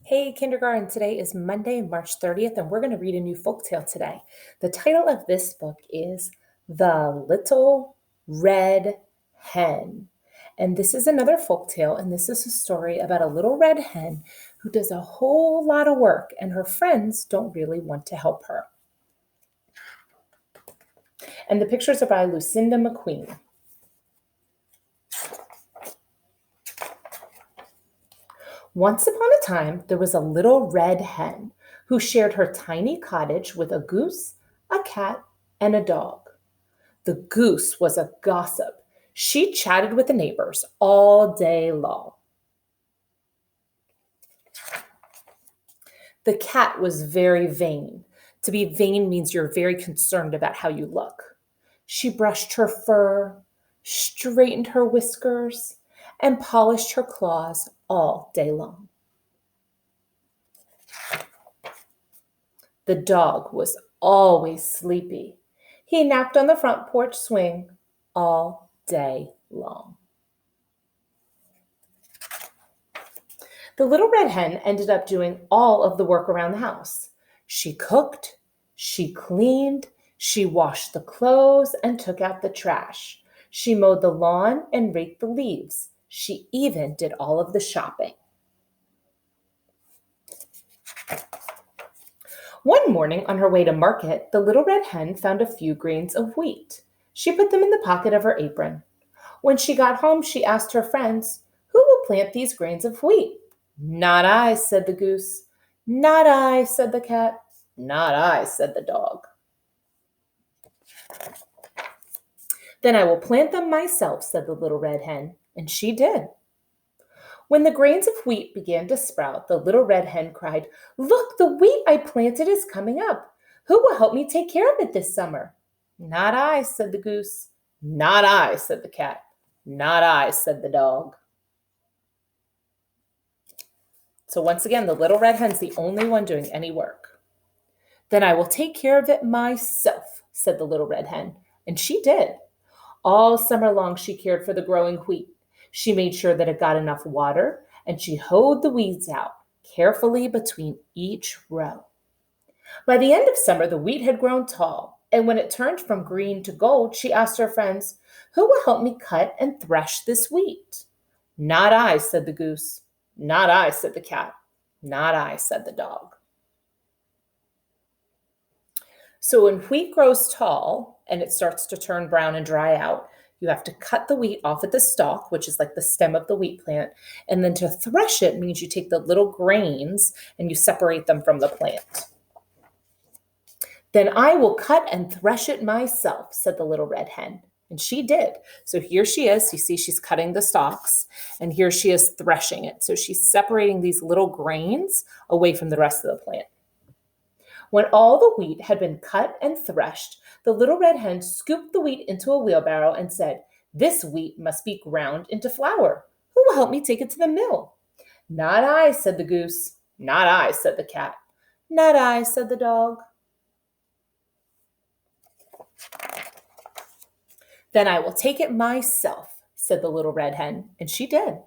Hey, kindergarten, today is Monday, March 30th, and we're going to read a new folktale today. The title of this book is The Little Red Hen. And this is another folktale, and this is a story about a little red hen who does a whole lot of work, and her friends don't really want to help her. And the pictures are by Lucinda McQueen. Once upon a time, there was a little red hen who shared her tiny cottage with a goose, a cat, and a dog. The goose was a gossip. She chatted with the neighbors all day long. The cat was very vain. To be vain means you're very concerned about how you look. She brushed her fur, straightened her whiskers, and polished her claws all day long. The dog was always sleepy. He napped on the front porch swing all day long. The little red hen ended up doing all of the work around the house. She cooked, she cleaned, she washed the clothes and took out the trash. She mowed the lawn and raked the leaves. She even did all of the shopping. One morning on her way to market, the little red hen found a few grains of wheat. She put them in the pocket of her apron. When she got home, she asked her friends, "Who will plant these grains of wheat?" "Not I," said the goose. "Not I," said the cat. "Not I," said the dog. "Then I will plant them myself," said the little red hen, and she did. When the grains of wheat began to sprout, the little red hen cried, "Look, the wheat I planted is coming up. Who will help me take care of it this summer?" "Not I," said the goose. "Not I," said the cat. "Not I," said the dog. So once again, the little red hen's the only one doing any work. "Then I will take care of it myself," said the little red hen, and she did. All summer long, she cared for the growing wheat. She made sure that it got enough water, and she hoed the weeds out carefully between each row. By the end of summer, the wheat had grown tall, and when it turned from green to gold, she asked her friends, "Who will help me cut and thresh this wheat?" "Not I," said the goose. "Not I," said the cat. "Not I," said the dog. So when wheat grows tall and it starts to turn brown and dry out, you have to cut the wheat off at the stalk, which is like the stem of the wheat plant. And then to thresh it means you take the little grains and you separate them from the plant. "Then I will cut and thresh it myself," said the little red hen. And she did. So here she is. You see, she's cutting the stalks, and here she is threshing it. So she's separating these little grains away from the rest of the plant. When all the wheat had been cut and threshed, the little red hen scooped the wheat into a wheelbarrow and said, "This wheat must be ground into flour. Who will help me take it to the mill?" "Not I," said the goose. "Not I," said the cat. "Not I," said the dog. "Then I will take it myself," said the little red hen, and she did.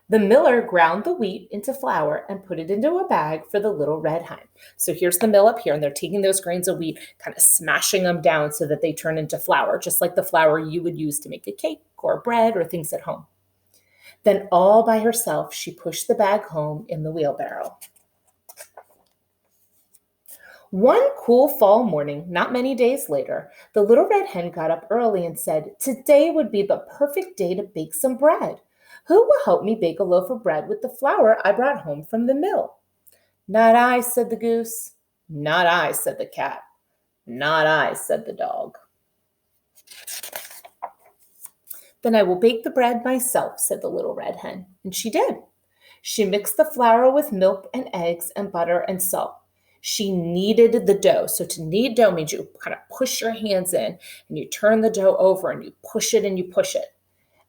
The miller ground the wheat into flour and put it into a bag for the little red hen. So here's the mill up here, and they're taking those grains of wheat, kind of smashing them down so that they turn into flour, just like the flour you would use to make a cake or bread or things at home. Then all by herself, she pushed the bag home in the wheelbarrow. One cool fall morning, not many days later, the little red hen got up early and said, "Today would be the perfect day to bake some bread. Who will help me bake a loaf of bread with the flour I brought home from the mill?" "Not I," said the goose. "Not I," said the cat. "Not I," said the dog. "Then I will bake the bread myself," said the little red hen, and she did. She mixed the flour with milk and eggs and butter and salt. She kneaded the dough. So to knead dough means you kind of push your hands in and you turn the dough over and you push it and you push it,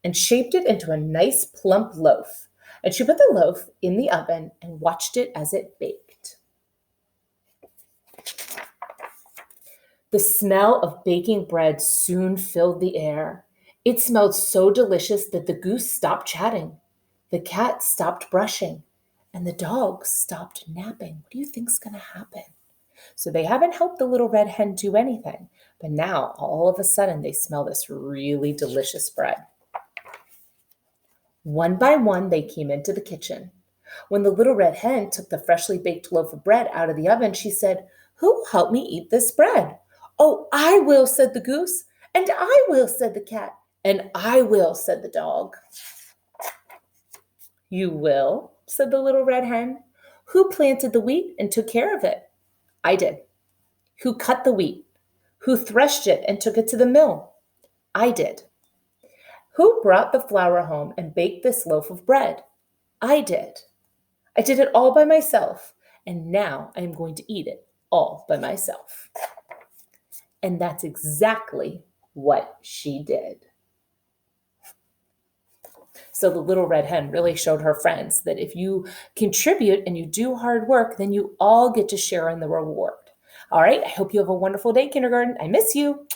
and shaped it into a nice plump loaf. And she put the loaf in the oven and watched it as it baked. The smell of baking bread soon filled the air. It smelled so delicious that the goose stopped chatting. The cat stopped brushing, and the dogs stopped napping. What do you think's going to happen? So they haven't helped the little red hen do anything, but now all of a sudden they smell this really delicious bread. One by one, they came into the kitchen. When the little red hen took the freshly baked loaf of bread out of the oven, she said, "Who will help me eat this bread?" "Oh, I will," said the goose. "And I will," said the cat. "And I will," said the dog. "You will," said the little red hen. "Who planted the wheat and took care of it?" "I did." "Who cut the wheat? Who threshed it and took it to the mill?" "I did." "Who brought the flour home and baked this loaf of bread?" "I did." "I did it all by myself, and now I am going to eat it all by myself." And that's exactly what she did. So the little red hen really showed her friends that if you contribute and you do hard work, then you all get to share in the reward. All right, I hope you have a wonderful day, kindergarten. I miss you.